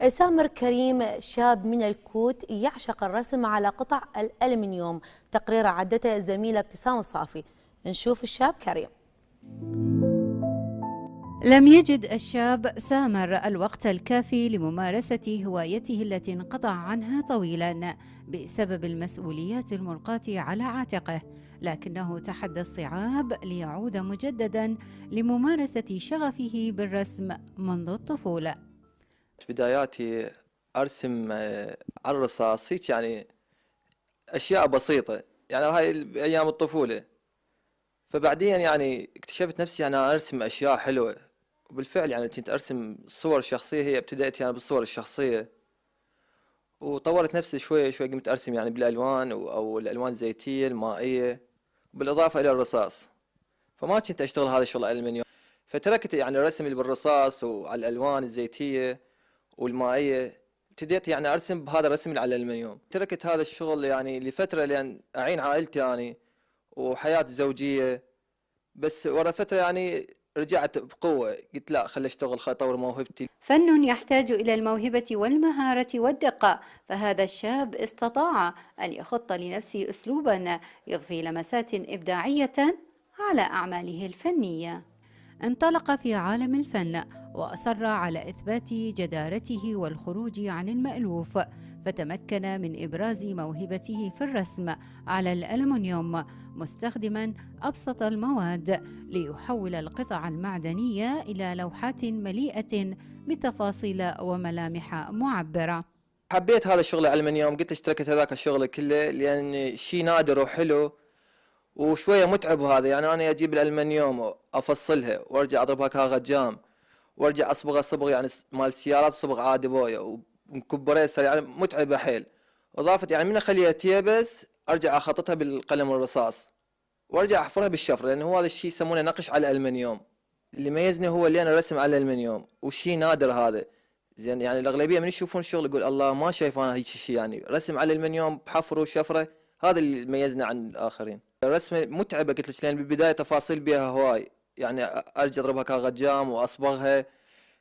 سامر كريم شاب من الكوت يعشق الرسم على قطع الألمنيوم. تقرير عدته الزميلة ابتسام الصافي. نشوف الشاب كريم. لم يجد الشاب سامر الوقت الكافي لممارسة هوايته التي انقطع عنها طويلا بسبب المسؤوليات الملقاة على عاتقه، لكنه تحدى الصعاب ليعود مجددا لممارسة شغفه بالرسم منذ الطفولة. بداياتي أرسم على الرصاص، هيك يعني أشياء بسيطة، يعني هاي أيام الطفولة. فبعدين يعني اكتشفت نفسي أنا أرسم أشياء حلوة، وبالفعل يعني كنت أرسم صور شخصية. هي ابتدأت يعني بالصور الشخصية، وطورت نفسي شوي شوي، قمت أرسم يعني بالألوان أو الألوان الزيتية المائية، بالإضافة إلى الرصاص. فما كنت أشتغل هذا الشغل الألمنيوم، فتركت يعني الرسم اللي بالرصاص وعلى الألوان الزيتية والمائية. ابتديت يعني أرسم بهذا الرسم اللي على الألمنيوم. تركت هذا الشغل يعني لفترة لأن أعين عائلتي يعني وحياتي زوجية. بس ورا فترة يعني رجعت بقوة، قلت لا، خلي أشتغل، خلي أطور موهبتي. فن يحتاج إلى الموهبة والمهارة والدقة، فهذا الشاب استطاع أن يخط لنفسه أسلوبا يضفي لمسات إبداعية على أعماله الفنية. انطلق في عالم الفن وأصر على إثبات جدارته والخروج عن المألوف، فتمكن من إبراز موهبته في الرسم على الألمنيوم مستخدما أبسط المواد ليحول القطع المعدنية إلى لوحات مليئة بتفاصيل وملامح معبرة. حبيت هذا الشغل على الألمنيوم، قلت اشتركت هذاك الشغل كله لأن شيء نادر وحلو وشوية متعب. هذا يعني أنا أجيب الألمنيوم وأفصلها وأرجع أضربها كغجام وأرجع أصبغها صبغ يعني مال السيارات، صبغ عادي بويا ومكبريسر، يعني متعبة حيل. إضافة يعني من أخليها تيبس أرجع أخططها بالقلم الرصاص وأرجع أحفرها بالشفر، لأن هو هذا الشيء يسمونه نقش على الألمنيوم. اللي يميزني هو اللي أنا رسم على الألمنيوم، وشيء نادر هذا. زين يعني الأغلبية من يشوفون الشغل يقول الله ما شايف أنا هيك شيء، يعني رسم على الألمنيوم بحفره وشفره. هذا اللي يميزنا عن الآخرين. الرسمة متعبة قلت لك، لأن بالبداية تفاصيل بها هواي، يعني أرجع أضربها كغجام وأصبغها،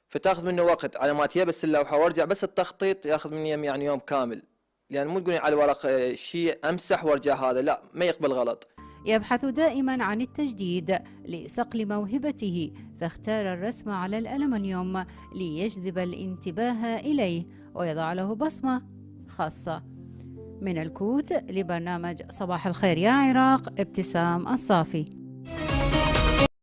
فتاخذ منه وقت على ما تيبس اللوحة، وارجع بس التخطيط ياخذ مني يعني يوم كامل. يعني مو تقولين على الورق شيء امسح وارجع، هذا لا، ما يقبل غلط. يبحث دائما عن التجديد لصقل موهبته، فاختار الرسم على الألمنيوم ليجذب الانتباه إليه ويضع له بصمة خاصة. من الكوت لبرنامج صباح الخير يا عراق، ابتسام الصافي.